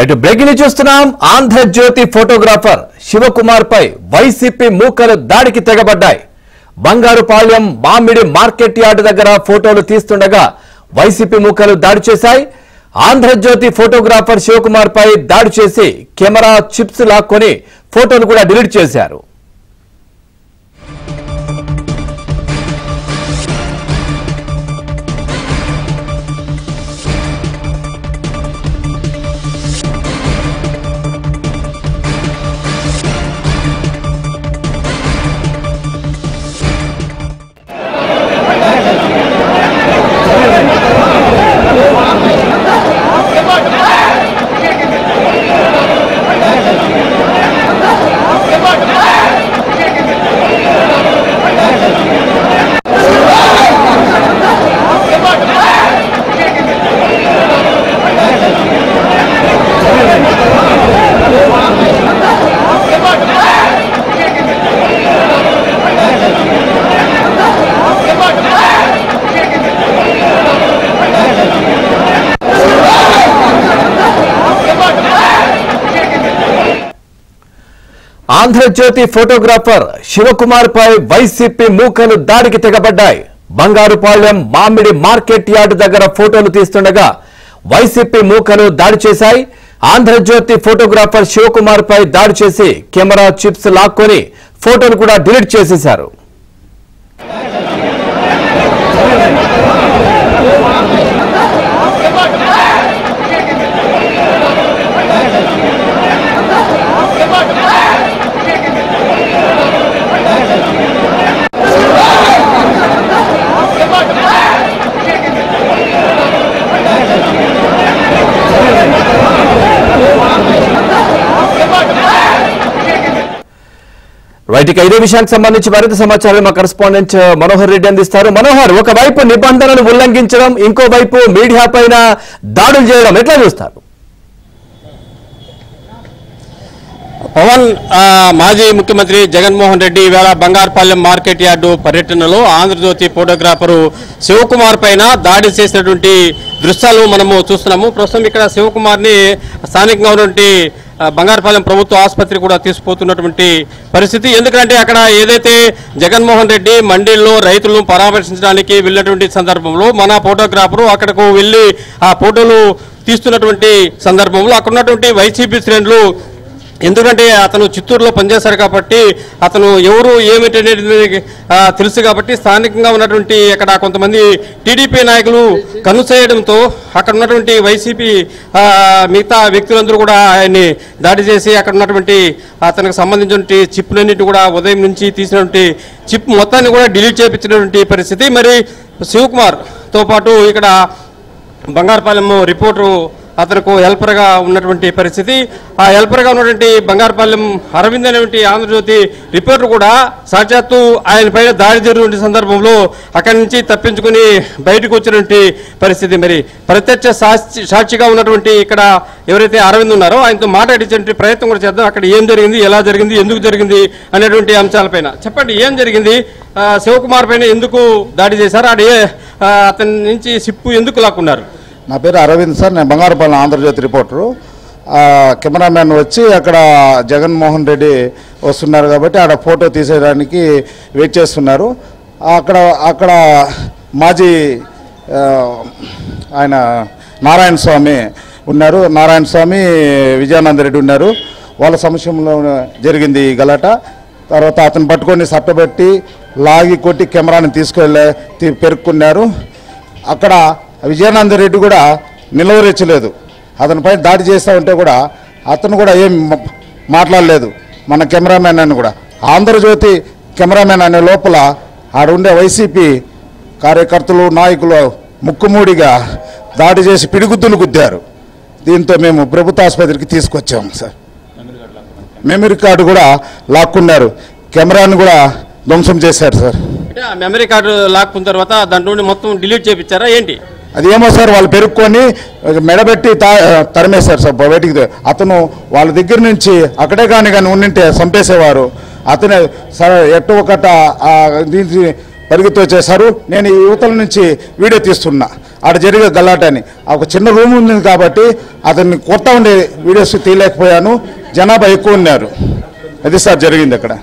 Right breaking ని చూస్తున్నాం. Andhra Jyothi photographer Shivakumar పై YCP మూకలు దాడికి తెగబడ్డాయి. బంగారుపాళ్యం మామిడి మార్కెట్ యార్డ్ దగ్గర ఫోటోలు తీస్తుండగా వైసీపీ మూకలు దాడి చేశాయి. ఆంధ్రజ్యోతి ఫోటోగ్రాఫర్ శివకుమార్ పై దాడి చేసి కెమెరా చిప్స్ లాక్కొని ఫోటోలు కూడా డిలీట్ చేశారు. ఆంధ్రజ్యోతి ఫోటోగ్రాఫర్ శివకుమార్ పై వైసీపీ మూకలు దాడికి తెగబడ్డాయి. బంగారుపాళ్యం మామిడి మార్కెట్ యార్డ్ దగ్గర ఫోటోలు తీస్తుండగా వైసీపీ మూకలు దాడి చేశాయి. ఆంధ్రజ్యోతి ఫోటోగ్రాఫర్ శివకుమార్ పై దాడి చేసి కెమెరా చిప్స్ లాక్కొని ఫోటోలు కూడా డిలీట్ చేసేశారు. రైట్, ఇక ఇదే విషయానికి సంబంధించి మరింత సమాచారం మా కరెస్పాండెంట్ మనోహర్ రెడ్డి అందిస్తారు. మనోహర్, ఒకవైపు నిబంధనలు ఉల్లంఘించడం, ఇంకోవైపు మీడియా పైన దాడులు చేయడం ఎట్లా చూస్తారు? పవన్ మాజీ ముఖ్యమంత్రి జగన్మోహన్ రెడ్డి ఈవేళ బంగారుపాళ్యం మార్కెట్ యార్డు పర్యటనలో ఆంధ్రజ్యోతి ఫోటోగ్రాఫరు శివకుమార్ పైన దాడి చేసినటువంటి దృశ్యాలు మనము చూస్తున్నాము. ప్రస్తుతం ఇక్కడ శివకుమార్ని స్థానికంగా ఉన్నటువంటి బంగారుపాలెం ప్రభుత్వ ఆసుపత్రి కూడా తీసుకుపోతున్నటువంటి పరిస్థితి. ఎందుకంటే అక్కడ ఏదైతే జగన్మోహన్ రెడ్డి మండీల్లో రైతులను పరామర్శించడానికి వెళ్ళినటువంటి సందర్భంలో మన ఫోటోగ్రాఫరు అక్కడకు వెళ్ళి ఆ ఫోటోలు తీస్తున్నటువంటి సందర్భంలో అక్కడ ఉన్నటువంటి వైసీపీ శ్రేణులు, ఎందుకంటే అతను చిత్తూరులో పనిచేశారు కాబట్టి అతను ఎవరు ఏమిటనేది తెలుసు కాబట్టి స్థానికంగా ఉన్నటువంటి అక్కడ కొంతమంది టీడీపీ నాయకులు కనుసేయడంతో అక్కడ ఉన్నటువంటి వైసీపీ మిగతా వ్యక్తులందరూ కూడా ఆయన్ని దాడి చేసి అక్కడ ఉన్నటువంటి అతనికి సంబంధించినటువంటి చిప్లన్నింటి కూడా ఉదయం నుంచి తీసినటువంటి చిప్ మొత్తాన్ని కూడా డిలీట్ చేయించినటువంటి పరిస్థితి. మరి శివకుమార్తో పాటు ఇక్కడ బంగారుపాలెం రిపోర్టరు అతనికి హెల్పర్గా ఉన్నటువంటి పరిస్థితి. ఆ హెల్పర్గా ఉన్నటువంటి బంగారుపాలెం అరవింద్ అనేటువంటి ఆంధ్రజ్యోతి రిపోర్టర్ కూడా సాక్షాత్తు ఆయన పైన దాడి జరిగిన సందర్భంలో అక్కడి నుంచి తప్పించుకుని బయటకు వచ్చినటువంటి పరిస్థితి. మరి ప్రత్యక్ష సాక్షిగా ఉన్నటువంటి ఇక్కడ ఎవరైతే అరవింద్ ఉన్నారో ఆయనతో మాట్లాడించే ప్రయత్నం కూడా చేద్దాం. అక్కడ ఏం జరిగింది, ఎలా జరిగింది, ఎందుకు జరిగింది అనేటువంటి అంశాలపైన చెప్పండి. ఏం జరిగింది, శివకుమార్ పైన ఎందుకు దాడి చేశారు, అతని నుంచి సిప్పు ఎందుకు లాక్కున్నారు? నా పేరు అరవింద్ సార్, నేను బంగారుపాలెం ఆంధ్రజ్యోతి రిపోర్టరు. కెమెరామ్యాన్ వచ్చి అక్కడ జగన్మోహన్ రెడ్డి వస్తున్నారు కాబట్టి ఆడ ఫోటో తీసేయడానికి వెయిట్ చేస్తున్నారు. అక్కడ మాజీ ఆయన నారాయణ స్వామి ఉన్నారు, నారాయణ స్వామి విజయానందరెడ్డి ఉన్నారు. వాళ్ళ సమక్షంలో జరిగింది ఈ గలాట. తర్వాత అతను పట్టుకొని సట్టబెట్టి లాగి కొట్టి కెమెరాని తీసుకెళ్ళి పెరుక్కున్నారు. అక్కడ విజయానందరెడ్డి కూడా నిలవరించలేదు. అతనిపై దాడి చేస్తూ ఉంటే కూడా అతను కూడా ఏం మాట్లాడలేదు. మన కెమెరామెన్ అని కూడా ఆంధ్రజ్యోతి కెమెరామెన్ అనే లోపల ఆడుండే వైసీపీ కార్యకర్తలు నాయకులు ముక్కుమూడిగా దాడి చేసి పిడిగుద్దులు గుద్దారు. దీంతో మేము ప్రభుత్వ ఆసుపత్రికి తీసుకొచ్చాము సార్. మెమరీ కార్డు కూడా లాక్కున్నారు, కెమెరాని కూడా ధ్వంసం చేశారు సార్. అంటే ఆ మెమరీ కార్డు లాక్కున్న తర్వాత దాంట్లో మొత్తం డిలీట్ చేయించారా ఏంటి? అది ఏమో సార్, వాళ్ళు పెరుక్కొని మెడబెట్టి తరిమేశారు సార్ బయటికి. అతను వాళ్ళ దగ్గర నుంచి అక్కడే కానీ ఉండింటే చంపేసేవారు. అతనే సార్ ఎట్టు ఒకట దీనికి పరిగెత్తి వచ్చేశారు. నేను ఈ యువతల నుంచి వీడియో తీస్తున్నా. ఆడ జరిగే గలాటని. ఒక చిన్న రూమ్ ఉంది కాబట్టి అతన్ని కొత్త ఉండే వీడియోస్ తీయలేకపోయాను. జనాభా ఎక్కువ ఉన్నారు. అది సార్ జరిగింది అక్కడ.